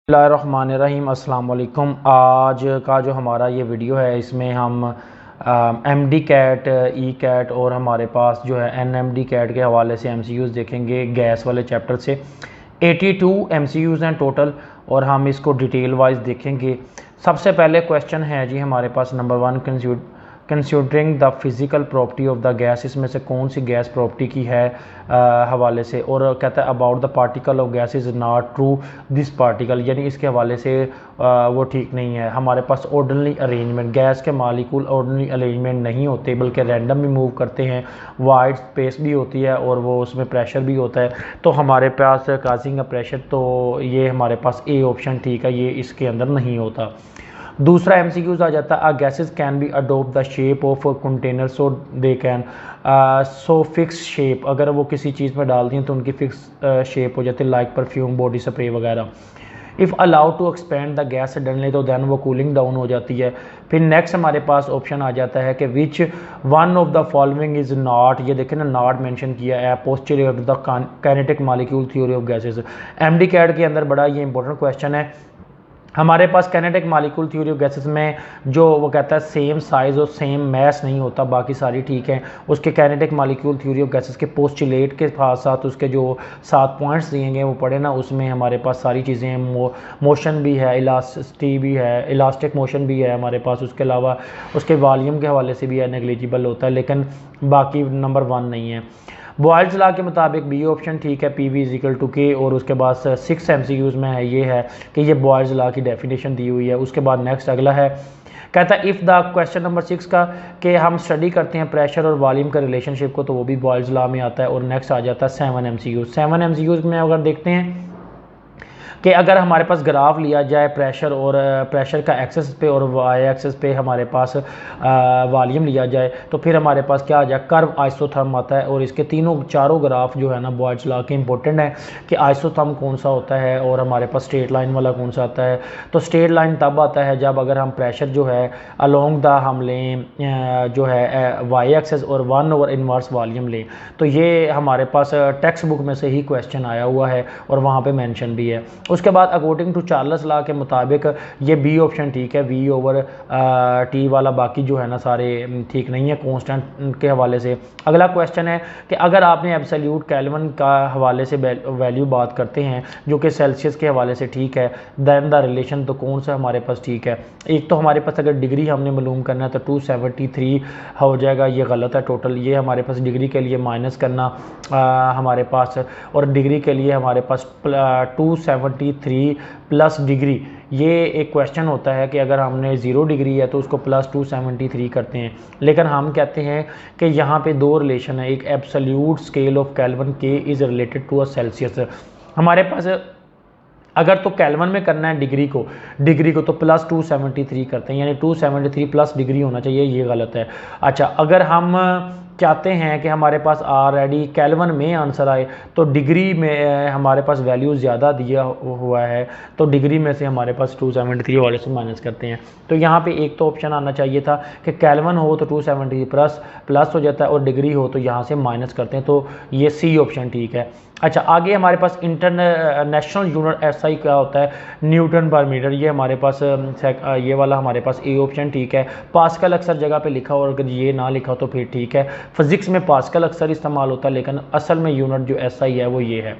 बिस्मिल्लाहिर्रहमानिर्रहीम अस्सलाम वालेकुम। आज का जो हमारा ये वीडियो है इसमें हम एमडी कैट, ई कैट और हमारे पास जो है एनएमडी कैट के हवाले से एमसीक्यूज़ देखेंगे गैस वाले चैप्टर से। 82 एमसीक्यूज़ हैं टोटल और हम इसको डिटेल वाइज देखेंगे। सबसे पहले क्वेश्चन है जी हमारे पास number 1, considering the physical property of the gas, इसमें से कौन सी गैस प्रॉपर्टी की है हवाले से। और कहता है about the particle of gas is not true this particle, यानी इसके हवाले से वो ठीक नहीं है। हमारे पास ऑर्डिनरी अरेंजमेंट, गैस के मालिक्यूल ऑर्डिनरी अरेंजमेंट नहीं होते बल्कि रैंडम भी मूव करते हैं, वाइड स्पेस भी होती है और वो उसमें प्रेशर भी होता है। तो हमारे पास काजिंग प्रेशर, तो ये हमारे पास ए ऑप्शन ठीक है, ये इसके अंदर नहीं होता। दूसरा एमसीक्यूज आ जाता है gases can be adopt the shape of container so they can so fix shape, अगर वो किसी चीज़ में डालती हैं तो उनकी फिक्स शेप हो जाती है, लाइक परफ्यूम, बॉडी स्प्रे वगैरह। If allowed to expand the gas suddenly तो दैन वो कूलिंग डाउन हो जाती है। फिर नेक्स्ट हमारे पास ऑप्शन आ जाता है कि which one of the following is not, ये देखें ना नॉट मेंशन किया है, posterior of the kinetic molecule theory of gases. MD CAT के अंदर बड़ा ये इंपॉर्टेंट क्वेश्चन है। हमारे पास kinetic molecule theory of gases में जो वो कहता है सेम साइज़ और सेम मैस नहीं होता, बाकी सारी ठीक है। उसके kinetic molecule theory of gases के पोस्टुलेट के साथ साथ उसके जो 7 पॉइंट्स दिए गए वो पढ़े ना, उसमें हमारे पास सारी चीज़ें हैं, मोशन भी है, इलास्टिसिटी भी है, इलास्टिक मोशन भी है हमारे पास। उसके अलावा उसके वॉल्यूम के हवाले से भी है, नेग्लिजिबल होता है, लेकिन बाकी नंबर 1 नहीं है। बॉयल्स लॉ के मुताबिक बी ऑप्शन ठीक है, पी वी इजिकल टू के। और उसके बाद 6 एमसीक्यूज़ में है ये है कि ये बॉयल्स लॉ की डेफिनेशन दी हुई है। उसके बाद नेक्स्ट अगला है, कहता है इफ़ द क्वेश्चन नंबर 6 का कि हम स्टडी करते हैं प्रेशर और वॉल्यूम का रिलेशनशिप को, तो वो भी बॉयल्स लॉ में आता है। और नेक्स्ट आ जाता है 7 एमसीक्यूज़। 7 एमसीक्यूज़ में अगर देखते हैं कि अगर हमारे पास ग्राफ लिया जाए प्रेशर और प्रेशर का एक्सेस पे और वाई एक्सेस पे हमारे पास वॉल्यूम लिया जाए, तो फिर हमारे पास क्या आ जाए, कर्व आइसोथर्म आता है। और इसके चारों ग्राफ जो है ना बॉयल्स लॉ के इंपॉर्टेंट है कि आइसोथर्म कौन सा होता है और हमारे पास स्ट्रेट लाइन वाला कौन सा आता है। तो स्ट्रेट लाइन तब आता है जब अगर हम प्रेशर जो है अलोंग द हम लें जो है वाई एक्सेस और 1/इनवर्स वॉल्यूम लें। तो ये हमारे पास टेक्स्ट बुक में से ही क्वेश्चन आया हुआ है और वहाँ पर मैंशन भी है। उसके बाद अकॉर्डिंग टू चार्ल्स लॉ के मुताबिक ये बी ऑप्शन ठीक है, वी ओवर टी वाला बाकी जो है ना सारे ठीक नहीं है कांस्टेंट के हवाले से। अगला क्वेश्चन है कि अगर आपने एब्सोल्यूट केल्विन का हवाले से वैल्यू बात करते हैं जो कि सेल्सियस के हवाले से ठीक है, दैन द रिलेशन तो कौन सा हमारे पास ठीक है। एक तो हमारे पास अगर डिग्री हमने मालूम करना है तो 273 हो जाएगा, ये गलत है टोटल। ये हमारे पास डिग्री के लिए माइनस करना हमारे पास, और डिग्री के लिए हमारे पास 273 प्लस डिग्री, ये एक क्वेश्चन होता है कि अगर हमने 0 डिग्री है तो उसको प्लस 273 करते हैं। लेकिन हम कहते हैं कि यहाँ पे 2 रिलेशन है, एक absolute scale of kelvin K is related to a Celsius. हमारे पास अगर तो केल्विन में करना है डिग्री को तो प्लस 273 करते हैं, यानी 273 प्लस डिग्री होना चाहिए, ये गलत है। अच्छा, अगर हम चाहते हैं कि हमारे पास ऑलरेडी केल्विन में आंसर आए तो डिग्री में हमारे पास वैल्यू ज़्यादा दिया हुआ है, तो डिग्री में से हमारे पास 273 वाले से माइनस करते हैं। तो यहाँ पे एक तो ऑप्शन आना चाहिए था कि केल्विन हो तो 273 प्लस हो जाता है और डिग्री हो तो यहाँ से माइनस करते हैं, तो ये सी ऑप्शन ठीक है। अच्छा, आगे हमारे पास इंटरनेशनल यूनिट एसआई क्या होता है, न्यूटन पर मीटर, ये हमारे पास ये वाला हमारे पास ए ऑप्शन ठीक है। पास्कल अक्सर जगह पे लिखा हो और अगर ये ना लिखा हो तो फिर ठीक है। फिजिक्स में पास्कल अक्सर इस्तेमाल होता है लेकिन असल में यूनिट जो एसआई है वो ये है।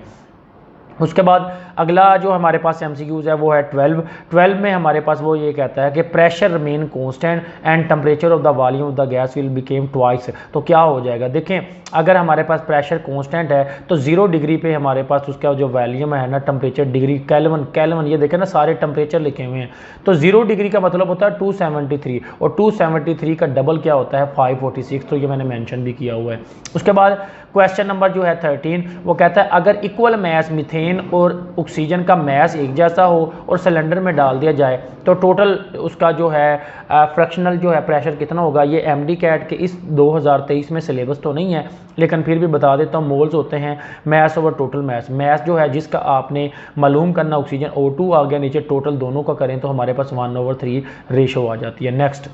उसके बाद अगला जो हमारे पास एमसीक्यूज़ है वो है 12 में हमारे पास वो ये कहता है कि pressure remain constant and temperature of the volume of the gas will became twice, तो क्या हो जाएगा। देखें, अगर हमारे पास प्रेशर कांस्टेंट है तो 0 डिग्री पे हमारे पास उसका जो वॉल्यूम है ना टेम्परेचर डिग्री केल्विन, ये देखें ना सारे टेम्परेचर लिखे हुए हैं, तो 0 डिग्री का मतलब होता है 273 और 273 का डबल क्या होता है 546, तो ये मैंने मेंशन भी किया हुआ है। उसके बाद क्वेश्चन नंबर जो है 13 वो कहता है अगर इक्वल मैस मीथेन और ऑक्सीजन का मैस एक जैसा हो और सिलेंडर में डाल दिया जाए तो टोटल उसका जो है फ्रैक्शनल जो है प्रेशर कितना होगा। ये एमडी कैट के इस 2023 में सिलेबस तो नहीं है लेकिन फिर भी बता देता हूँ, मोल्स होते हैं मैस ओवर टोटल मैस जो है जिसका आपने मालूम करना, ऑक्सीजन O2 आ गया नीचे, टोटल दोनों का करें तो हमारे पास 1/3 रेशो आ जाती है। नेक्स्ट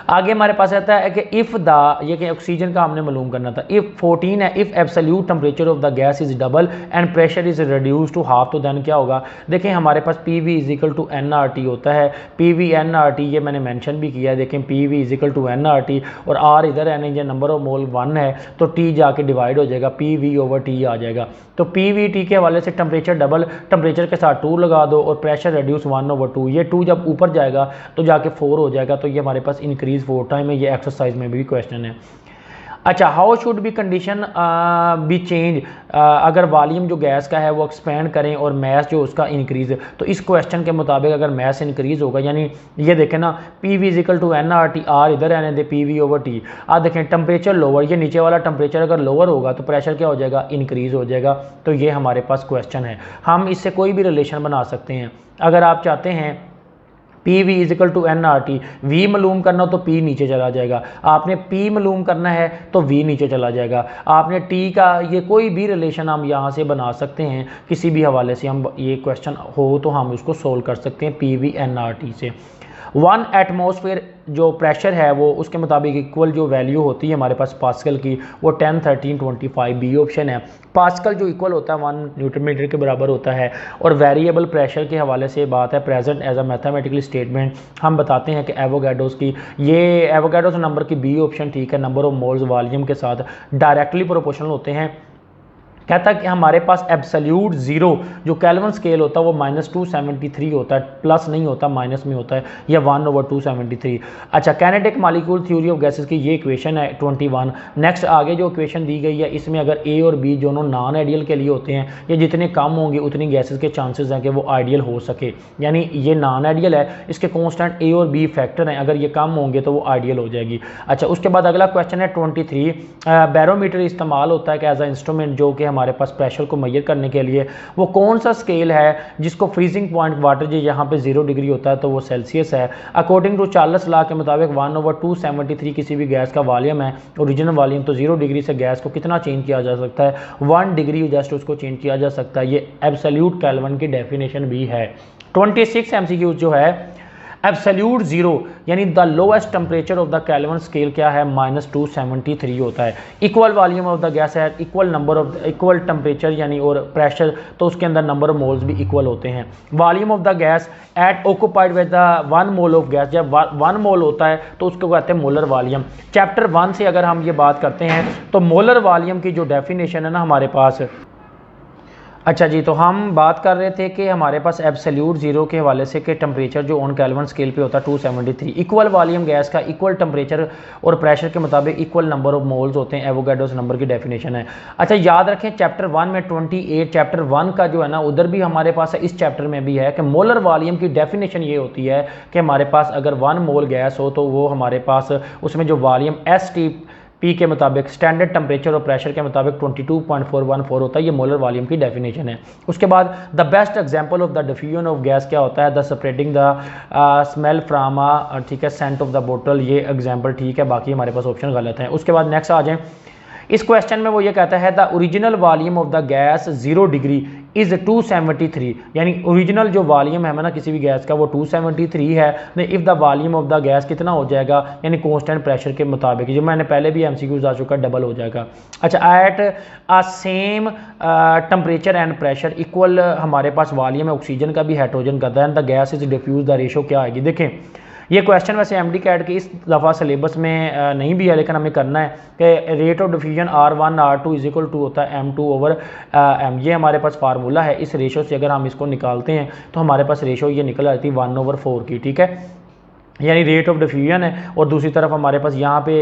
आगे हमारे पास आता है कि इफ़ द, ये कि ऑक्सीजन का हमने मालूम करना था, इफ़ 14 है, if absolute temperature of the gas is double and pressure is reduce to half, तो देन क्या होगा। देखें हमारे पास P V is equal to n R T होता है, P V n R T ये मैंने मेंशन भी किया है। देखें P V is equal to n R T और आर इधर है, नहीं नंबर ऑफ मोल 1 है तो टी जाके डिवाइड हो जाएगा, पी वी ओवर टी आ जाएगा। तो पी वी टी के हवाले से टेम्परेचर डबल, टेम्परेचर के साथ 2 लगा दो और प्रेशर रिड्यूस 1/2, ये 2 जब ऊपर जाएगा तो जाके 4 हो जाएगा, तो ये हमारे पास इंक्रीज 4 टाइम है। ये एक्सरसाइज में भी क्वेश्चन है। अच्छा, how should be condition B change, अगर वॉल्यूम जो गैस का है वो एक्सपेंड करें और मैस जो उसका इंक्रीज है, तो इस क्वेश्चन के मुताबिक अगर मैस इंक्रीज होगा, यानी ये देखें ना P V equal to n R T, R इधर रहने दे, पी वी ओवर टी। आप देखें टेम्परेचर लोअर, ये नीचे वाला टेम्परेचर अगर लोअर होगा तो प्रेशर क्या हो जाएगा, इंक्रीज हो जाएगा। तो ये हमारे पास क्वेश्चन है, हम इससे कोई भी रिलेशन बना सकते हैं। अगर आप चाहते हैं P V equal to n R T, V मालूम करना हो तो पी नीचे चला जाएगा, आपने पी मालूम करना है तो वी नीचे चला जाएगा, आपने टी का ये कोई भी रिलेशन हम यहाँ से बना सकते हैं, किसी भी हवाले से हम ये क्वेश्चन हो तो हम उसको सोल्व कर सकते हैं P V n R T से। 1 एटमॉस्फेयर जो प्रेशर है वो उसके मुताबिक इक्वल जो वैल्यू होती है हमारे पास पास्कल की, वो 10, 13, 25 बी ऑप्शन है। पास्कल जो इक्वल होता है 1 न्यूटन मीटर के बराबर होता है। और वेरिएबल प्रेशर के हवाले से बात है, present as a mathematical statement हम बताते हैं कि एवोगाड्रोस की, ये एवोगाड्रोस नंबर की बी ऑप्शन ठीक है, नंबर ऑफ मोल्स वॉल्यूम के साथ डायरेक्टली प्रोपोर्शनल होते हैं। कहता है कि हमारे पास एब्सोल्यूट ज़ीरो जो केल्विन स्केल होता है वो -273 होता है, प्लस नहीं होता माइनस में होता है, या 1/273। अच्छा, kinetic molecule theory of gases की ये इक्वेशन है 21। नेक्स्ट आगे जो इक्वेशन दी गई है इसमें अगर ए और बी दोनों नॉन आइडियल के लिए होते हैं, या जितने कम होंगे उतनी गैसेस के चांसेस हैं कि वो आइडियल हो सके, यानी ये नॉन आइडियल है, इसके कॉन्स्टेंट ए और बी फैक्टर हैं, अगर ये कम होंगे तो वो आइडियल हो जाएगी। अच्छा, उसके बाद अगला क्वेश्चन है 23। बैरोमीटर इस्तेमाल होता है कि एज अ इंस्ट्रूमेंट जो कि हमारे पास प्रेशर को मेजर करने के लिए, वो कौन सा स्केल है जिसको फ्रीजिंग पॉइंट वाटर जो यहाँ पे 0 डिग्री होता है तो वो सेल्सियस है। अकॉर्डिंग टू चार्ल्स लॉ के मुताबिक 1/273 किसी भी गैस का वॉल्यूम है, ओरिजिनल वॉल्यूम, तो 0 डिग्री से गैस को कितना चेंज किया जा सकता है, 1 डिग्री जस्ट उसको चेंज किया जा सकता है। ये एब्सोल्यूट केल्विन की डेफिनेशन भी है। 26 MCQ जो है एब्सोल्यूट ज़ीरो यानी the lowest temperature of the Kelvin scale क्या है, -273 होता है। Equal volume of the gas है, equal number of equal temperature यानी और प्रेशर, तो उसके अंदर नंबर ऑफ मोल्स भी इक्वल होते हैं। Volume of the gas at occupied with the 1 mole of gas, जब 1 मोल होता है तो उसको कहते हैं मोलर वॉल्यूम। चैप्टर 1 से अगर हम ये बात करते हैं तो मोलर वॉल्यूम की जो डेफिनेशन है ना हमारे पास, अच्छा जी, तो हम बात कर रहे थे कि हमारे पास एब्सोल्यूट ज़ीरो के हवाले से कि टेम्परेचर जो ऑन केल्विन स्केल पे होता है 273, इक्वल वॉल्यूम गैस का इक्वल टेम्परेचर और प्रेशर के मुताबिक इक्वल नंबर ऑफ मोल्स होते हैं, एवोगाड्रोस नंबर की डेफिनेशन है। अच्छा, याद रखें चैप्टर 1 में 28, चैप्टर 1 का जो है ना उधर भी हमारे पास है, इस चैप्टर में भी है कि मोलर वॉल्यूम की डेफिनेशन ये होती है कि हमारे पास अगर 1 मोल गैस हो तो वो हमारे पास उसमें जो वॉल्यूम STP के मुताबिक स्टैंडर्ड टेम्परेचर और प्रेशर के मुताबिक 22.414 होता है, ये मोलर वॉल्यूम की डेफिनेशन है। उसके बाद the best example of the diffusion of gas क्या होता है, the spreading the smell from ठीक है सेंट ऑफ द बोतल, ये एग्जांपल ठीक है, बाकी हमारे पास ऑप्शन गलत है। उसके बाद नेक्स्ट आ जाएं, इस क्वेश्चन में वो ये कहता है the original volume of the gas 0 degree is 273, यानी ओरिजिनल जो वॉल्यूम है ना किसी भी गैस का वो 273 है। If the volume of the gas कितना हो जाएगा, यानी कांस्टेंट प्रेशर के मुताबिक, जो मैंने पहले भी MCQs आ चुका, डबल हो जाएगा। अच्छा, at a same temperature and pressure equal हमारे पास वॉल्यूम है ऑक्सीजन का भी हाइड्रोजन का, then the gas is diffuse, the ratio क्या आएगी। देखें ये क्वेश्चन वैसे MD कैट के इस दफ़ा सिलेबस में नहीं भी है, लेकिन हमें करना है कि rate of diffusion R1 R2 is equal to होता है M2/M, ये हमारे पास फार्मूला है। इस रेशो से अगर हम इसको निकालते हैं तो हमारे पास रेशो ये निकल आती है 1/4 की, ठीक है, यानी रेट ऑफ डिफ्यूजन है। और दूसरी तरफ हमारे पास यहाँ पे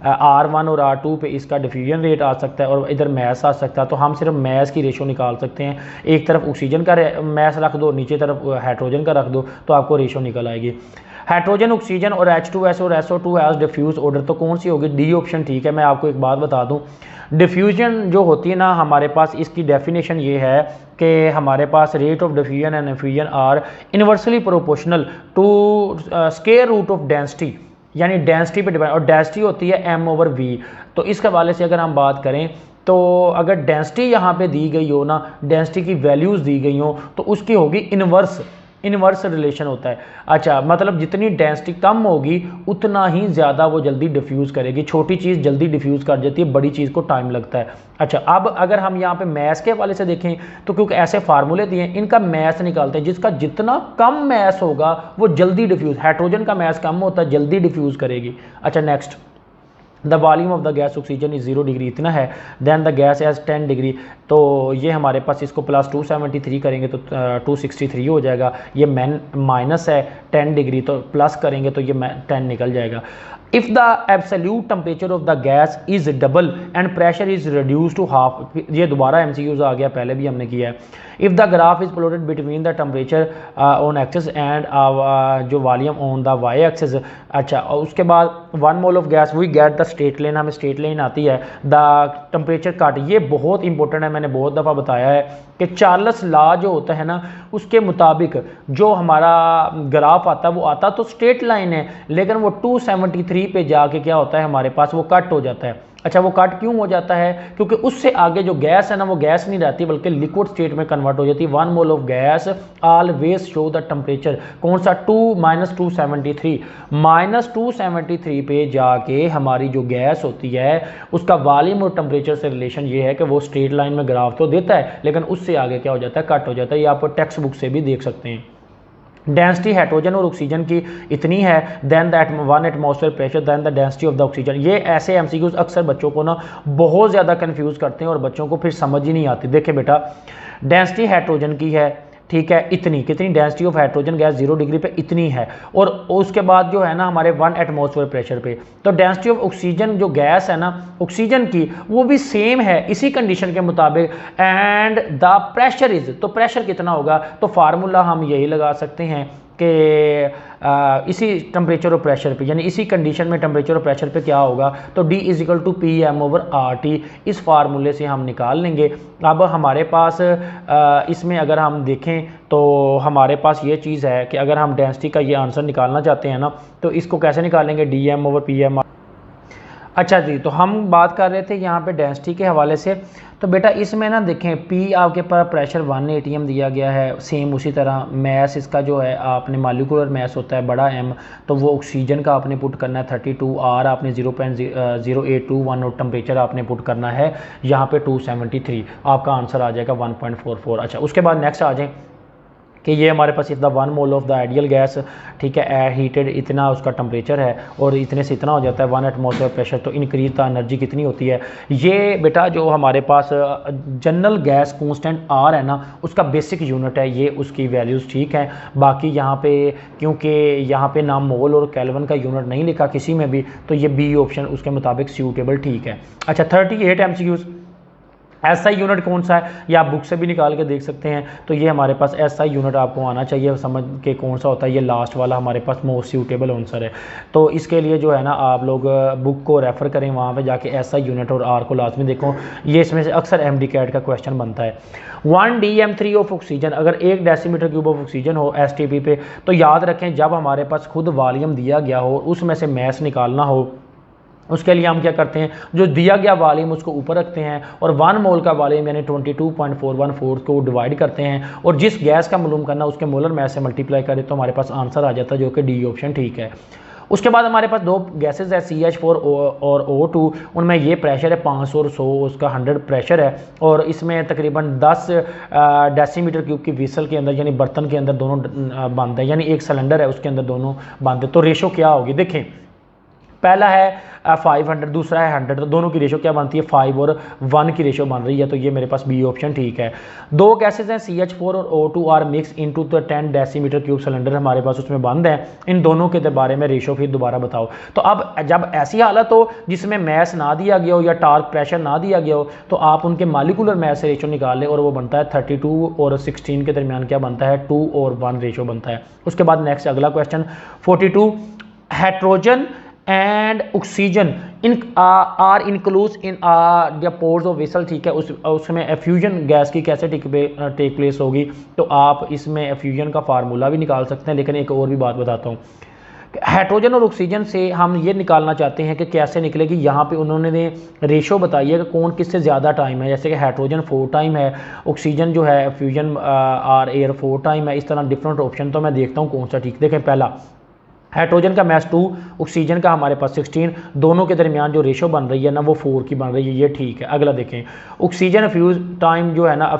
R1 और R2 पे इसका डिफ्यूजन रेट आ सकता है और इधर मैस आ सकता है, तो हम सिर्फ मैस की रेशो निकाल सकते हैं। एक तरफ ऑक्सीजन का मैस रख दो, नीचे तरफ हाइड्रोजन का रख दो, तो आपको रेशो निकल आएगी। हाइड्रोजन, ऑक्सीजन और H2S और SO2 एज डिफ्यूज ऑर्डर, तो कौन सी होगी, D ऑप्शन ठीक है। मैं आपको एक बात बता दूं, डिफ्यूजन जो होती है ना हमारे पास, इसकी डेफिनेशन ये है कि हमारे पास rate of diffusion and diffusion are inversely proportional to square root of density, यानी डेंसिटी पे डिपेंड, और डेंसिटी होती है M/V। तो इस हवाले से अगर हम बात करें तो अगर डेंसिटी यहाँ पे दी गई हो ना, डेंसिटी की वैल्यूज़ दी गई हो तो उसकी होगी इन्वर्स, इनवर्स रिलेशन होता है। अच्छा, मतलब जितनी डेंसिटी कम होगी उतना ही ज़्यादा वो जल्दी डिफ्यूज़ करेगी। छोटी चीज़ जल्दी डिफ्यूज़ कर जाती है, बड़ी चीज़ को टाइम लगता है। अच्छा, अब अगर हम यहाँ पे मैथ के हवाले से देखें तो क्योंकि ऐसे फार्मूले दिए हैं, इनका मैथ निकालते हैं। जिसका जितना कम मैथ होगा वो जल्दी डिफ्यूज़, हाइड्रोजन का मैथ कम होता है, जल्दी डिफ्यूज़ करेगी। अच्छा, next, the volume of the gas oxygen is 0 degree इतना है, then the gas as 10 degree. तो ये हमारे पास इसको प्लस 273 करेंगे तो 263 हो जाएगा। ये माइनस है 10 डिग्री, तो प्लस करेंगे तो ये 10 निकल जाएगा। If the absolute temperature of the gas is double and pressure is reduce to half, ये दोबारा MCQs आ गया, पहले भी हमने किया है। If the graph is plotted between the temperature on axis and जो volume on the Y axis. अच्छा, और उसके बाद 1 mole of gas we get the straight line, हमें स्ट्रेट लाइन आती है। द टेम्परेचर कट, ये बहुत इंपॉर्टेंट है, मैंने बहुत दफ़ा बताया है कि चार्ल्स लॉ जो होता है ना, उसके मुताबिक जो हमारा ग्राफ आता है वो आता तो स्ट्रेट लाइन है, लेकिन वो 273 पे जाके क्या होता है हमारे पास, वो कट हो जाता है। अच्छा, वो कट क्यों हो जाता है? क्योंकि उससे आगे जो गैस है ना, वो गैस नहीं रहती बल्कि लिक्विड स्टेट में कन्वर्ट हो जाती है। 1 mole of gas always show the temperature, कौन सा, 273 -273 पे जाके हमारी जो गैस होती है उसका वॉल्यूम और टेम्परेचर से रिलेशन ये है कि वो स्ट्रेट लाइन में ग्राफ तो देता है, लेकिन उससे आगे क्या हो जाता है, कट हो जाता है। ये आप टेक्स्ट बुक से भी देख सकते हैं। डेंसिटी हाइड्रोजन और ऑक्सीजन की इतनी है, then that 1 atmosphere pressure, then the density of the oxygen. ये ऐसे MCQs अक्सर बच्चों को ना बहुत ज़्यादा कंफ्यूज करते हैं और बच्चों को फिर समझ ही नहीं आती। देखिए बेटा, डेंसिटी हाइड्रोजन की है, ठीक है, इतनी, कितनी density of hydrogen gas 0 degree पे इतनी है, और उसके बाद जो है ना हमारे 1 एटमॉस्फेयर प्रेशर पे। तो डेंसिटी ऑफ ऑक्सीजन जो गैस है ना ऑक्सीजन की, वो भी सेम है इसी कंडीशन के मुताबिक, एंड द प्रेशर इज, तो प्रेशर कितना होगा, तो फार्मूला हम यही लगा सकते हैं कि इसी टेम्परेचर और प्रेशर पे, यानी इसी कंडीशन में टेम्परेचर और प्रेशर पे क्या होगा, तो D = PM/RT, इस फार्मूले से हम निकाल लेंगे। अब हमारे पास इसमें अगर हम देखें तो हमारे पास ये चीज़ है कि अगर हम डेंसिटी का ये आंसर निकालना चाहते हैं ना, तो इसको कैसे निकालेंगे, DM/PM। अच्छा जी, तो हम बात कर रहे थे यहाँ पे डेंसिटी के हवाले से। तो बेटा इसमें ना देखें, P आपके पास प्रेशर 1 ATM दिया गया है, सेम उसी तरह मैस इसका जो है आपने मालिकुलर मैस होता है बड़ा M, तो वो ऑक्सीजन का आपने पुट करना है 32, R आपने 0.0821 और टेम्परेचर आपने पुट करना है यहाँ पे 273, आपका आंसर आ जाएगा 1.44। अच्छा, उसके बाद नेक्स्ट आ जाए कि ये हमारे पास इतना 1 mole of the ideal gas, ठीक है, एयर हीटेड, इतना उसका टेम्परेचर है और इतने से इतना हो जाता है 1 एटमॉस्फेयर प्रेशर, तो इंक्रीज द एनर्जी कितनी होती है। ये बेटा जो हमारे पास जनरल गैस कांस्टेंट R है ना, उसका बेसिक यूनिट है, ये उसकी वैल्यूज़ ठीक है। बाकी यहाँ पे क्योंकि यहाँ पे ना मोल और केल्विन का यूनिट नहीं लिखा किसी में भी, तो ये B ऑप्शन उसके मुताबिक सूटेबल ठीक है। अच्छा, 38 MCQs। SI यूनिट कौन सा है, या आप बुक से भी निकाल के देख सकते हैं। तो ये हमारे पास SI यूनिट आपको आना चाहिए समझ के कौन सा होता है, ये लास्ट वाला हमारे पास मोस्ट सूटेबल आंसर है। तो इसके लिए जो है ना आप लोग बुक को रेफ़र करें, वहाँ पे जाके SI यूनिट और R को लाजमी देखो, ये इसमें से अक्सर MD कैट का क्वेश्चन बनता है। 1 DM3 ऑफ ऑक्सीजन, अगर 1 डेसीमीटर क्यूब ऑफ ऑक्सीजन हो STP पे, तो याद रखें जब हमारे पास खुद वॉल्यूम दिया गया हो उसमें से मैस निकालना हो, उसके लिए हम क्या करते हैं, जो दिया गया वॉल्यूम उसको ऊपर रखते हैं और 1 मोल का वॉल्यूम यानी 22.414 को डिवाइड करते हैं और जिस गैस का मालूम करना उसके मोलर मैस से मल्टीप्लाई करें तो हमारे पास आंसर आ जाता है, जो कि D ऑप्शन ठीक है। उसके बाद हमारे पास 2 गैसेज है CH4 और O2, उनमें ये प्रेशर है 500 और 100, उसका 100 प्रेशर है और इसमें तकरीबन 10 डेसीमीटर क्यूब की विसल के अंदर यानी बर्तन के अंदर दोनों बंद है, यानी एक सिलेंडर है उसके अंदर दोनों बंद है। तो रेशो क्या होगी, देखें पहला है 500, दूसरा है 100, तो दोनों की रेशो क्या बनती है 5 और 1 की रेशो बन रही है, तो ये मेरे पास B ऑप्शन ठीक है। 2 गैसेज हैं CH4 और O2 are mix into the 10 decimetre cube cylinder हमारे पास उसमें बंद है, इन दोनों के बारे में रेशो फिर दोबारा बताओ। तो अब जब ऐसी हालत हो जिसमें मैस ना दिया गया हो या टार्क प्रेशर ना दिया गया हो, तो आप उनके मालिकुलर मैस से रेशो निकाल लें और वो बनता है 32 और 16 के दरमियान क्या बनता है 2 और 1 रेशो बनता है। उसके बाद नेक्स्ट अगला question 42, hydrogen and oxygen in are includes in the pores of vessel, ठीक है, उसमें एफ्यूजन गैस की कैसे टेक प्लेस होगी, तो आप इसमें एफ्यूजन का फार्मूला भी निकाल सकते हैं, लेकिन एक और भी बात बताता हूँ हाइड्रोजन और ऑक्सीजन से हम ये निकालना चाहते हैं कि कैसे निकलेगी। यहाँ पे उन्होंने रेशो बताई है कि कौन किससे ज़्यादा टाइम है, जैसे कि हाइड्रोजन 4 टाइम है, ऑक्सीजन जो है फ्यूजन आर एयर 4 टाइम है। इस तरह डिफरेंट ऑप्शन, तो मैं देखता हूँ कौन सा ठीक। देखें, पहला हाइड्रोजन का मैस 2, ऑक्सीजन का हमारे पास 16, दोनों के दरमियान जो रेशो बन रही है ना वो 4 की बन रही है, ये ठीक है। अगला देखें, ऑक्सीजन फ्यूज टाइम जो है ना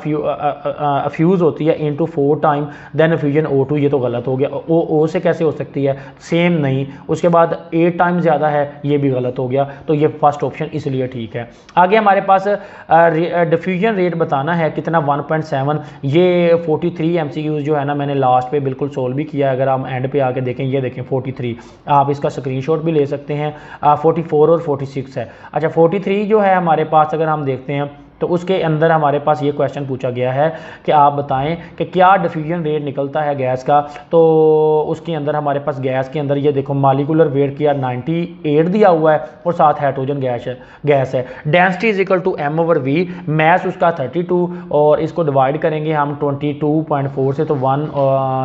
फ्यूज़ होती है into 4 time then fusion O2, ये तो गलत हो गया। ओ से कैसे हो सकती है, सेम नहीं। उसके बाद 8 टाइम ज़्यादा है, ये भी गलत हो गया, तो ये फर्स्ट ऑप्शन इसलिए ठीक है। आगे हमारे पास डिफ्यूजन रेट बताना है कितना, 1.7। ये 43 MCQ जो है ना मैंने लास्ट पे बिल्कुल सोल्व भी किया है। अगर हम एंड पे आके देखें, ये देखें 43, आप इसका स्क्रीनशॉट भी ले सकते हैं। 44 और 46 है। अच्छा, 43 जो है हमारे पास अगर हम देखते हैं तो उसके अंदर हमारे पास ये क्वेश्चन पूछा गया है कि आप बताएं कि क्या डिफ्यूजन रेट निकलता है गैस का। तो उसके अंदर हमारे पास गैस के अंदर ये देखो मालिकुलर वेट किया 98 दिया हुआ है और साथ हाइड्रोजन गैस है। Density is equal to m/v, mass उसका 32 और इसको डिवाइड करेंगे हम 22.4 से, तो 1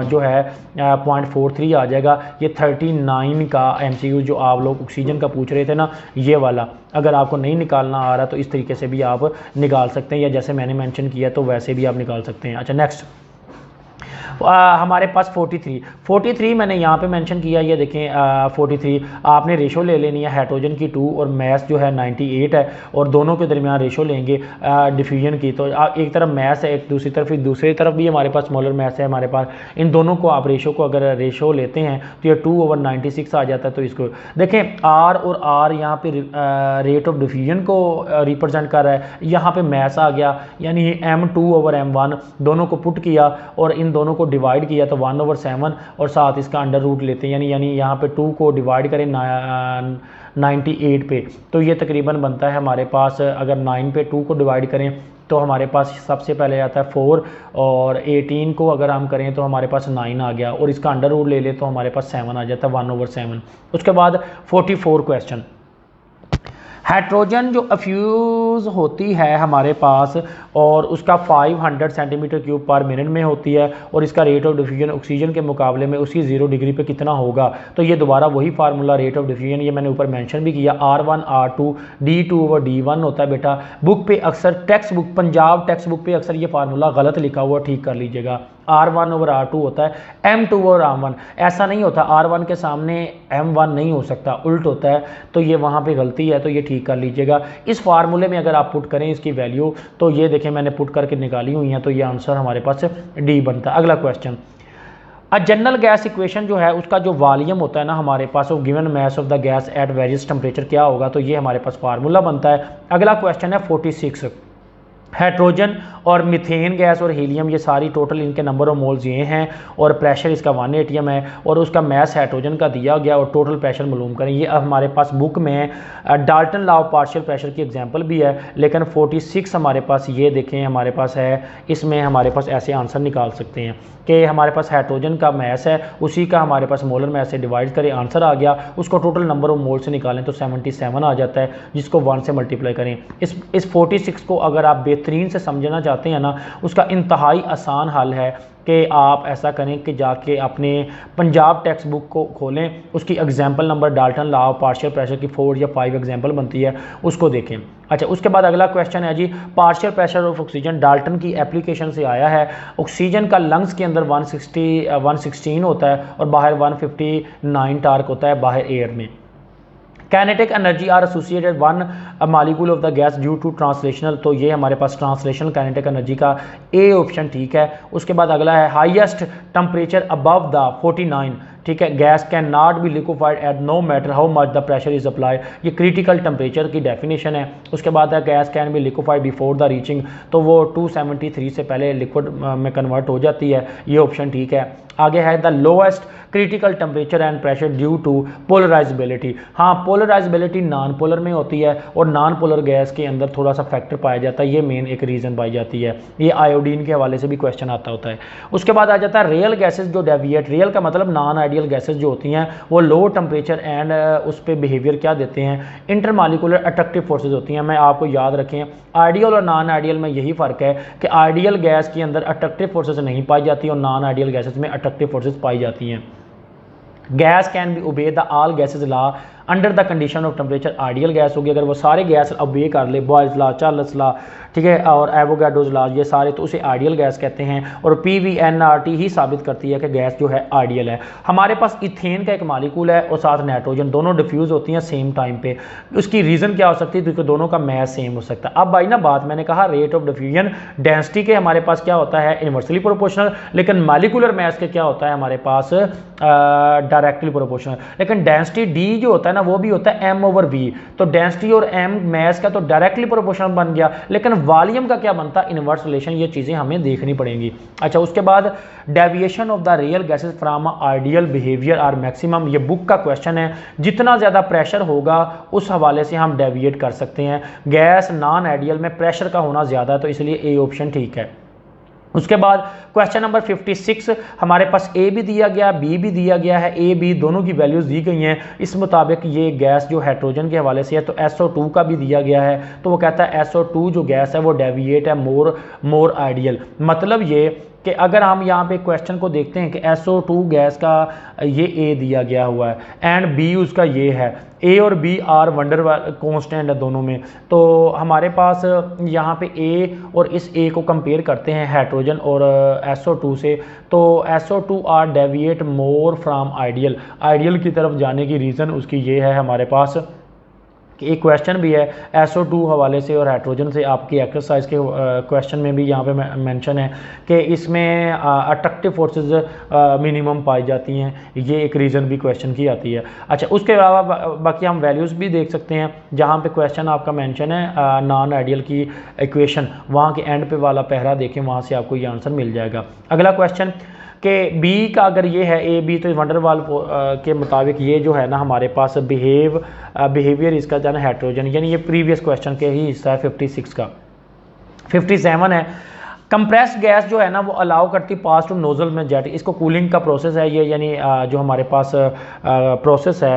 जो है 0.43 आ जाएगा। ये 39 का MCQ जो आप लोग ऑक्सीजन का पूछ रहे थे ना, ये वाला अगर आपको नहीं निकालना आ रहा तो इस तरीके से भी आप निकाल सकते हैं, या जैसे मैंने मेंशन किया तो वैसे भी आप निकाल सकते हैं। अच्छा, नेक्स्ट हमारे पास 43 मैंने यहाँ पे मेंशन किया, ये देखें 43 आपने रेशो ले लेनी है हाइड्रोजन की 2 और मैस जो है 98 है, और दोनों के दरमियान रेशो लेंगे डिफ्यूजन की। तो एक तरफ मैस है, एक दूसरी तरफ भी हमारे पास मोलर मैस है हमारे पास। इन दोनों को आप रेशो को अगर रेशो लेते हैं तो ये 2/96 आ जाता है। तो इसको देखें, आर और आर यहाँ पे रेट ऑफ डिफ्यूजन को रिप्रेजेंट कर रहा है, यहाँ पे मैस आ गया, यानी m2/m1 दोनों को पुट किया और इन दोनों को डिवाइड किया तो 1/7 और साथ इसका अंडर रूट लेते हैं, यानी यहाँ पे 2 को डिवाइड करें 98 पे, तो ये तकरीबन बनता है हमारे पास, अगर 9 पे 2 को डिवाइड करें तो हमारे पास सबसे पहले आता है 4, और 18 को अगर हम करें तो हमारे पास 9 आ गया, और इसका अंडर रूट ले ले तो हमारे पास 7 आ जाता है, 1/7। उसके बाद 44 क्वेश्चन, हाइड्रोजन जो अफ्यूज़ होती है हमारे पास और उसका 500 सेंटीमीटर क्यूब पर मिनट में होती है, और इसका रेट ऑफ डिफ्यूजन ऑक्सीजन के मुकाबले में उसकी 0 डिग्री पे कितना होगा। तो ये दोबारा वही फार्मूला रेट ऑफ डिफ्यूजन, ये मैंने ऊपर मेंशन भी किया, R1 R2 D2/D1 होता है बेटा। बुक पे अक्सर text book, Punjab text book पे अक्सर ये फार्मूला गलत लिखा हुआ, ठीक कर लीजिएगा। R1/R2 होता है, M2/M1 ऐसा नहीं होता, R1 के सामने M1 नहीं हो सकता, उल्ट होता है, तो ये वहाँ पे गलती है, तो ये ठीक कर लीजिएगा। इस फार्मूले में अगर आप पुट करें इसकी वैल्यू, तो ये देखें मैंने पुट करके निकाली हुई हैं, तो ये आंसर हमारे पास D बनता है। अगला क्वेश्चन, जनरल गैस इक्वेशन जो है उसका जो वॉल्यूम होता है ना हमारे पास, वो given mass of the gas at various temperature क्या होगा, तो ये हमारे पास फार्मूला बनता है। अगला क्वेश्चन है 46, हाइड्रोजन और मीथेन गैस और हीलियम, ये सारी टोटल इनके नंबर ऑफ मोल्स ये हैं, और प्रेशर इसका 1 atm है, और उसका मैस हाइड्रोजन का दिया गया, और टोटल प्रेशर मालूम करें। ये हमारे पास बुक में है, Dalton law of partial pressure की एग्जांपल भी है, लेकिन 46 हमारे पास ये देखें हमारे पास है, इसमें हमारे पास ऐसे आंसर निकाल सकते हैं कि हमारे पास हाइड्रोजन का मैस है, उसी का हमारे पास मोलर मैस से डिवाइड करें, आंसर आ गया, उसको टोटल नंबर ऑफ मोल से निकालें तो 77 आ जाता है, जिसको 1 से मल्टीप्लाई करें। इस 46 को अगर आप बेहतरीन से समझना चाहते हैं ना, उसका इंतहाई आसान हल है कि आप ऐसा करें कि जाके अपने पंजाब टेक्स्ट बुक को खोलें, उसकी example number Dalton law of partial pressure की 4 या 5 एग्जाम्पल बनती है, उसको देखें। अच्छा, उसके बाद अगला क्वेश्चन है जी, partial pressure of oxygen Dalton की एप्लीकेशन से आया है। ऑक्सीजन का लंग्स के अंदर 116 होता है और बाहर 159 टार्क होता है बाहर एयर में। Kinetic energy are associated 1 molecule of the gas due to translational, तो ये हमारे पास ट्रांसलेशनल काइनेटिक एनर्जी का ए ऑप्शन ठीक है। उसके बाद अगला है हाईएस्ट टेम्परेचर अबव द 49, ठीक है, gas can not be liquefied at no matter how much the pressure is applied, ये क्रिटिकल टेम्परेचर की डेफिनेशन है। उसके बाद है gas can be liquefied before the reaching, तो वो 273 से पहले लिक्विड में कन्वर्ट हो जाती है, ये ऑप्शन ठीक है। आगे है the lowest critical temperature and pressure due to polarizability, हाँ पोलराइजेबिलिटी नॉन पोलर में होती है, और नॉन पोलर गैस के अंदर थोड़ा सा फैक्टर पाया जाता है, ये मेन एक रीज़न पाई जाती है। ये आयोडीन के हवाले से भी क्वेश्चन आता होता है। उसके बाद आ जाता है रियल गैसेज जो डेविएट, रियल का मतलब नॉन आइडियल गैसेज जो होती हैं वो लो टेम्परेचर एंड उस पर बिहेवियर क्या देते हैं, इंटरमालिकुलर अट्रैक्टिव फोर्सेज होती हैं। मैं आपको याद रखें, आइडियल और नॉन आइडियल में यही फ़र्क है कि आइडियल गैस के अंदर अट्रैक्टिव फोर्सेज नहीं पाई जाती और नॉन आइडियल गैसेज में अट्रैक्टिव फोर्सेज पाई जाती हैं। Gas can B obey the all gases law under the condition of temperature, ideal gas होगी अगर वो सारे गैस ओबे कर ले, बॉयल्स लॉ, चार्ल्स लॉ, ठीक है, और एवोगाड्रोस लॉ, ये सारे, तो उसे आइडियल गैस कहते हैं। और PVNRT ही साबित करती है कि गैस जो है आइडियल है। हमारे पास इथेन का एक मालिकूल है और साथ नाइट्रोजन, दोनों डिफ्यूज़ होती हैं सेम टाइम पे। उसकी रीज़न क्या हो सकती है, क्योंकि दोनों का मैस सेम हो सकता है। अब भाई ना बात मैंने कहा रेट ऑफ डिफ्यूजन डेंसिटी के हमारे पास क्या होता है, इन्वर्सली प्रोपोर्शनल, लेकिन मालिकुलर मैस के क्या होता है हमारे पास डायरेक्टली प्रोपोर्शनल। लेकिन डेंसिटी डी जो होता है ना वो भी होता है M/V, तो डेंसिटी और M मैस का तो डायरेक्टली प्रोपोर्शनल बन गया, लेकिन वॉल्यूम का क्या बनता है, इनवर्स रिलेशन। ये चीज़ें हमें देखनी पड़ेंगी। अच्छा, उसके बाद deviation of the real gases from ideal behaviour are maximum, ये बुक का क्वेश्चन है। जितना ज़्यादा प्रेशर होगा उस हवाले से हम डेविएट कर सकते हैं। गैस नॉन आइडियल में प्रेशर का होना ज़्यादा है, तो इसलिए ए ऑप्शन ठीक है। उसके बाद क्वेश्चन नंबर 56 हमारे पास ए भी दिया गया, बी भी दिया गया है, ए बी दोनों की वैल्यूज़ दी गई हैं। इस मुताबिक ये गैस जो हाइड्रोजन के हवाले से है, तो SO2 का भी दिया गया है, तो वो कहता है SO2 जो गैस है वो डेविएट है मोर आइडियल। मतलब ये कि अगर हम यहाँ पे क्वेश्चन को देखते हैं कि SO2 गैस का ये ए दिया गया हुआ है एंड बी उसका ये है, ए और बी आर वंडर कांस्टेंट है दोनों में, तो हमारे पास यहाँ पे ए और इस ए को कंपेयर करते हैं हाइड्रोजन और SO2 से, तो SO2 are deviate more from ideal, ideal की तरफ जाने की रीज़न उसकी ये है हमारे पास कि एक क्वेश्चन भी है SO2 हवाले से और हाइड्रोजन से, आपकी एक्सरसाइज के क्वेश्चन में भी यहाँ पे मेंशन है कि इसमें अट्रैक्टिव फोर्सेस मिनिमम पाई जाती हैं, ये एक रीज़न भी क्वेश्चन की आती है। अच्छा, उसके अलावा बाकी हम वैल्यूज़ भी देख सकते हैं, जहाँ पे क्वेश्चन आपका मेंशन है नॉन आइडियल की इक्वेशन, वहाँ के एंड पे वाला पहरा देखें, वहाँ से आपको ये आंसर मिल जाएगा। अगला क्वेश्चन कि बी का अगर ये है ए बी, तो वंडरवाल के मुताबिक ये जो है ना हमारे पास बिहेवियर इसका जो है हाइड्रोजन, यानी ये प्रीवियस क्वेश्चन के ही हिस्सा है 56 का। 57 है कंप्रेस्ड गैस जो है ना वो अलाउ करती पास टू नोजल में जेट, इसको कूलिंग का प्रोसेस है ये, यानी जो हमारे पास प्रोसेस है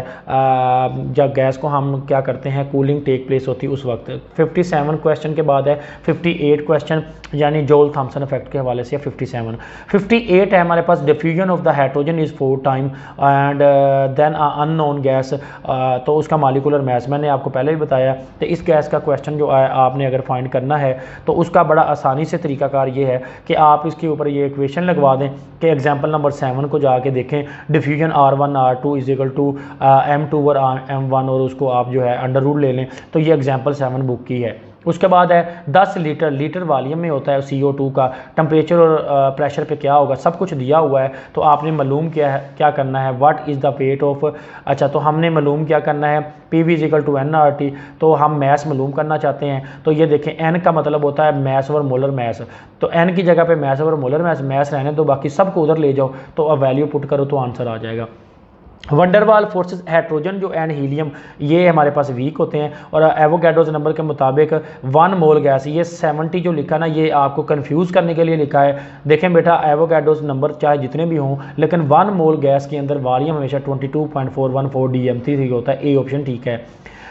जब गैस को हम क्या करते हैं कूलिंग टेक प्लेस होती है उस वक्त। 57 क्वेश्चन के बाद है 58 क्वेश्चन, यानी जोल थॉमसन इफेक्ट के हवाले से 58 है हमारे पास diffusion of the hydrogen is 4 time and then unknown gas, तो उसका मालिकुलर मैस मैंने आपको पहले भी बताया। तो इस गैस का क्वेश्चन जो है आपने अगर फाइंड करना है तो उसका बड़ा आसानी से तरीकाकार ये है कि आप इसके ऊपर ये इक्वेशन लगवा दें कि एग्जांपल नंबर 7 को जाके देखें, diffusion R1 R2 is equal to M2 और M1, और उसको आप जो है अंडर रूट ले लें, तो ये एग्जांपल 7 बुक की है। उसके बाद है 10 लीटर वॉल्यूम में होता है CO2 का, टेम्परेचर और प्रेशर पे क्या होगा सब कुछ दिया हुआ है, तो आपने मालूम क्या करना है, what is the weight of. अच्छा, तो हमने मालूम क्या करना है, PV is equal to NRT, तो हम मैस मालूम करना चाहते हैं, तो ये देखें N का मतलब होता है मैस और मोलर मैस, तो N की जगह पे मैस और मोलर मैस रहने दो, बाकी सबको उधर ले जाओ, तो वैल्यू पुट करो तो आंसर आ जाएगा। वंडरवाल फोर्सेस हाइड्रोजन जो एंड हीलियम ये हमारे पास वीक होते हैं, और एवोगाड्रोस नंबर के मुताबिक 1 मोल गैस, ये 70 जो लिखा ना ये आपको कंफ्यूज करने के लिए लिखा है। देखें बेटा, एवोगाड्रोस नंबर चाहे जितने भी हों, लेकिन 1 मोल गैस के अंदर वॉल्यूम हमेशा 22.414 DM3 होता है, ए ऑप्शन ठीक है।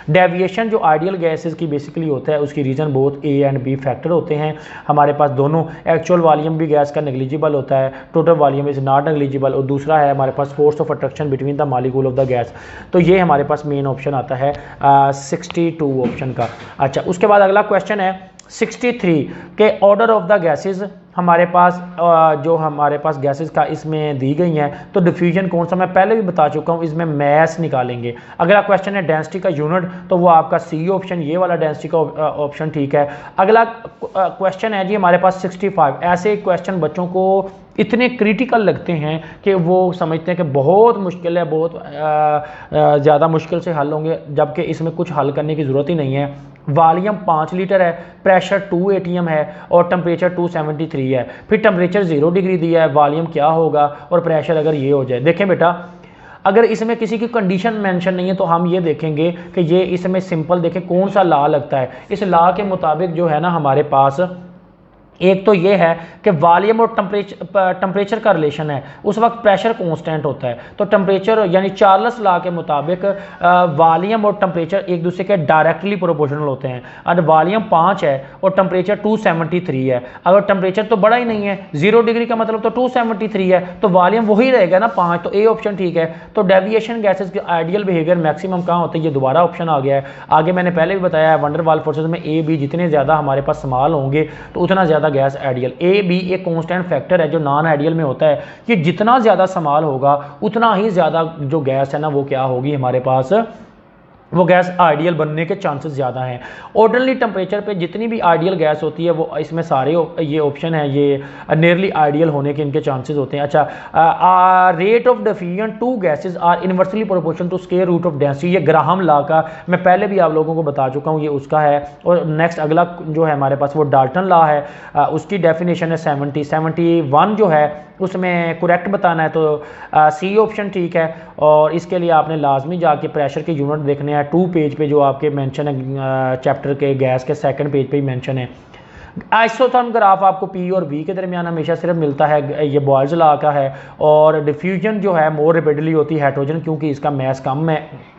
डेविएशन जो आइडियल गैसेस की बेसिकली होता है उसकी reason both A and B factor होते हैं हमारे पास दोनों। एक्चुअल वॉल्यूम भी गैस का नेग्लिजिबल होता है, total volume is not negligible, और दूसरा है हमारे पास force of attraction between the molecule of the gas, तो ये हमारे पास मेन ऑप्शन आता है 62 ऑप्शन का। अच्छा, उसके बाद अगला क्वेश्चन है 63 के ऑर्डर ऑफ द गैसेज हमारे पास जो हमारे पास गैसेस का इसमें दी गई हैं, तो डिफ्यूजन कौन सा मैं पहले भी बता चुका हूँ, इसमें मैस निकालेंगे। अगला क्वेश्चन है डेंसिटी का यूनिट, तो वो आपका सी ऑप्शन, ये वाला डेंसिटी का ऑप्शन ठीक है। अगला क्वेश्चन है जी हमारे पास 65। ऐसे क्वेश्चन बच्चों को इतने क्रिटिकल लगते हैं कि वो समझते हैं कि बहुत मुश्किल है, बहुत ज़्यादा मुश्किल से हल होंगे, जबकि इसमें कुछ हल करने की ज़रूरत ही नहीं है। वॉल्यूम 5 लीटर है, प्रेशर 2 ATM है और टेम्परेचर 273 है, फिर टेम्परेचर 0 डिग्री दिया है, वॉल्यूम क्या होगा और प्रेशर अगर ये हो जाए। देखें बेटा, अगर इसमें किसी की कंडीशन मेंशन नहीं है तो हम ये देखेंगे कि ये इसमें सिंपल देखें कौन सा लॉ लगता है। इस लॉ के मुताबिक जो है ना हमारे पास एक तो ये है कि वॉल्यूम और टेम्परेचर का रिलेशन है, उस वक्त प्रेशर कांस्टेंट होता है, तो टेम्परेचर यानी चार्ल्स लॉ के मुताबिक वॉल्यूम और टेम्परेचर एक दूसरे के डायरेक्टली प्रोपोर्शनल होते हैं। और वॉल्यूम 5 है और टेम्परेचर 273 है, अगर टेम्परेचर तो बड़ा ही नहीं है, 0 डिग्री का मतलब तो 273 है, तो वॉल्यूम वही रहेगा ना 5, तो ए ऑप्शन ठीक है। तो डेविएशन गैसेस के आइडियल बिहेवियर मैक्सिमम कहाँ होते हैं, ये दोबारा ऑप्शन आ गया है। आगे मैंने पहले भी बताया है वंडर वाल फोर्सेज में ए बी जितने ज़्यादा हमारे पास स्मॉल होंगे तो उतना ज़्यादा गैस आइडियल। ए बी एक कांस्टेंट फैक्टर है जो नॉन आइडियल में होता है कि जितना ज़्यादा स्मॉल होगा उतना ही ज़्यादा जो गैस है ना वो क्या होगी हमारे पास, वो गैस आइडियल बनने के चांसेस ज़्यादा हैं। ऑर्डिनरी टेम्परेचर पे जितनी भी आइडियल गैस होती है वो इसमें सारे ये ऑप्शन है, ये नियरली आइडियल होने के इनके चांसेस होते हैं। अच्छा, rate of diffusion two gases are inversely proportional to square root of density, ये ग्राहम लॉ का मैं पहले भी आप लोगों को बता चुका हूँ, ये उसका है। और नेक्स्ट अगला जो है हमारे पास वो डाल्टन लॉ है, उसकी डेफिनेशन है 71 जो है उसमें करेक्ट बताना है, तो सी ऑप्शन ठीक है। और इसके लिए आपने लाजमी जाके प्रेशर के यूनिट देखने हैं 2 पेज पे जो आपके मेंशन है चैप्टर के गैस के 2nd पेज पे ही मेंशन है। आइसोथर्म ग्राफ आपको पी और वी के दरमियान हमेशा सिर्फ मिलता है, ये बॉयल्स लॉ का है। और डिफ्यूजन जो है मोर रेपिडली होती है हाइड्रोजन क्योंकि इसका मैस कम है।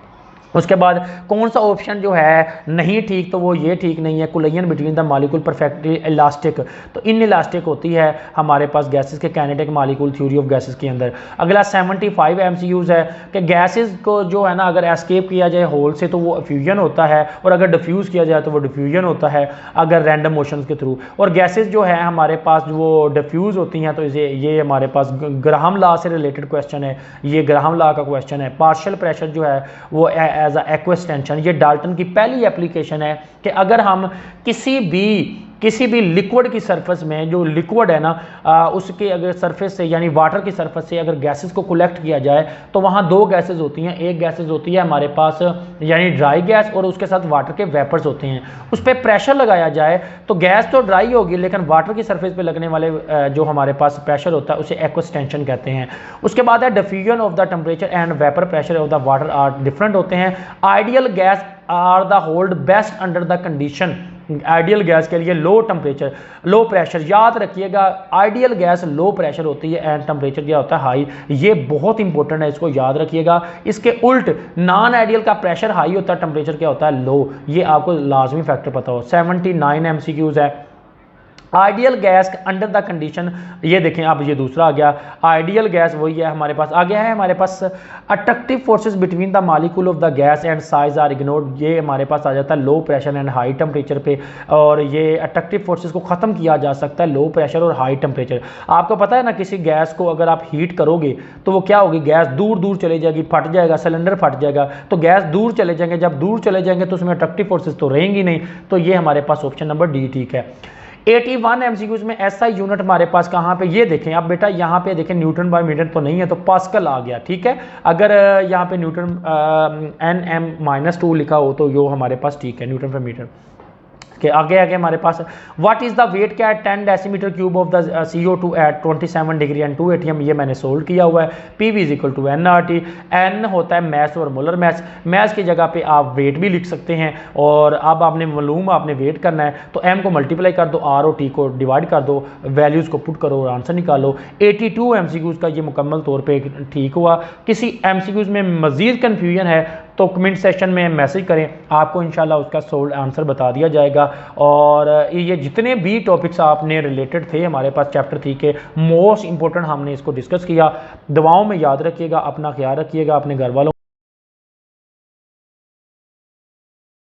उसके बाद कौन सा ऑप्शन जो है नहीं ठीक, तो वो ये ठीक नहीं है, collision between the molecule perfectly elastic, तो इन इलास्टिक होती है हमारे पास गैसेस के kinetic molecule theory of gases के अंदर। अगला 75 MCQs है कि गैसेस को जो है ना अगर एस्केप किया जाए होल से तो वो फ्यूजन होता है, और अगर डिफ्यूज़ किया जाए तो वो डिफ्यूजन होता है अगर रैंडम मोशंस के थ्रू। और गैसेस जो है हमारे पास वो डिफ्यूज़ होती हैं, तो ये हमारे पास ग्राहम लॉ से रिलेटेड क्वेश्चन है, ये ग्राहम लॉ का क्वेश्चन है। पार्शियल प्रेशर जो है वो एज अ एक्वेस्टेंशन, ये डाल्टन की पहली एप्लीकेशन है कि अगर हम किसी भी लिक्विड की सरफेस में, जो लिक्विड है ना उसके अगर सरफेस से यानी वाटर की सरफेस से अगर गैसेस को कलेक्ट किया जाए तो वहाँ 2 गैसेस होती हैं, एक गैसेस होती है हमारे पास यानी ड्राई गैस और उसके साथ वाटर के वेपर्स होते हैं। उस पर प्रेशर लगाया जाए तो गैस तो ड्राई होगी लेकिन वाटर की सरफेस पे लगने वाले जो हमारे पास प्रेशर होता है उसे एक्वेस्टेंशन कहते हैं। उसके बाद है diffusion of the temperature and vapour pressure of the water are different होते हैं। Ideal gas are the hold best under the condition, ideal gas के लिए लो टेम्परेचर लो प्रेशर, याद रखिएगा आइडियल गैस लो प्रेशर होती है and temperature क्या होता है हाई, ये बहुत इंपॉर्टेंट है, इसको याद रखिएगा। इसके उल्ट नॉन आइडियल का प्रेशर हाई होता है, टेम्परेचर क्या होता है लो, ये आपको लाजमी फैक्टर पता हो। 79 MCQs है। Ideal gas under the condition, ये देखें अब ये दूसरा आ गया, आइडियल गैस वही है हमारे पास। आ गया है हमारे पास attractive forces between the molecule of the gas and size are ignored, ये हमारे पास आ जाता है low pressure and high temperature पे, और ये अट्रैक्टिव फोर्सेस को ख़त्म किया जा सकता है लो प्रेशर और हाई टेम्परेचर। आपको पता है ना किसी गैस को अगर आप हीट करोगे तो वो क्या होगी, गैस दूर दूर चली जाएगी, फट जाएगा, सिलेंडर फट जाएगा, तो गैस दूर चले जाएंगे, जब दूर चले जाएंगे तो उसमें अट्रैक्टिव फोर्सेस तो रहेंगी नहीं, तो ये हमारे पास ऑप्शन नंबर डी ठीक है। 81 MCQs में ऐसा यूनिट हमारे पास कहाँ पे, ये देखें अब बेटा यहाँ पे देखें न्यूटन बाय मीटर तो नहीं है तो पास्कल आ गया, ठीक है। अगर यहाँ पे न्यूटन NM-2 लिखा हो तो यो हमारे पास ठीक है न्यूटन पर मीटर के। आगे हमारे पास व्हाट इज द वेट क्या है 10 decimetre cube of the CO2 at 27 degree and 2 ATM, ये मैंने सोल्व किया हुआ है। PV = nRT, n होता है मैस और मोलर मैस, मैस की जगह पे आप वेट भी लिख सकते हैं, और अब आपने मालूम आपने वेट करना है तो m को मल्टीप्लाई कर दो, r और t को डिवाइड कर दो, वैल्यूज़ को पुट करो और आंसर निकालो। 82 MCQs का ये मुकम्मल तौर पर ठीक हुआ। किसी MCQs में मज़ीद कन्फ्यूजन है तो कमेंट सेक्शन में मैसेज करें, आपको इंशाल्लाह उसका सोल्व आंसर बता दिया जाएगा। और ये जितने भी टॉपिक्स आपने रिलेटेड थे हमारे पास चैप्टर 3 के मोस्ट इंपॉर्टेंट हमने इसको डिस्कस किया। दुआओं में याद रखिएगा, अपना ख्याल रखिएगा, अपने घर वालों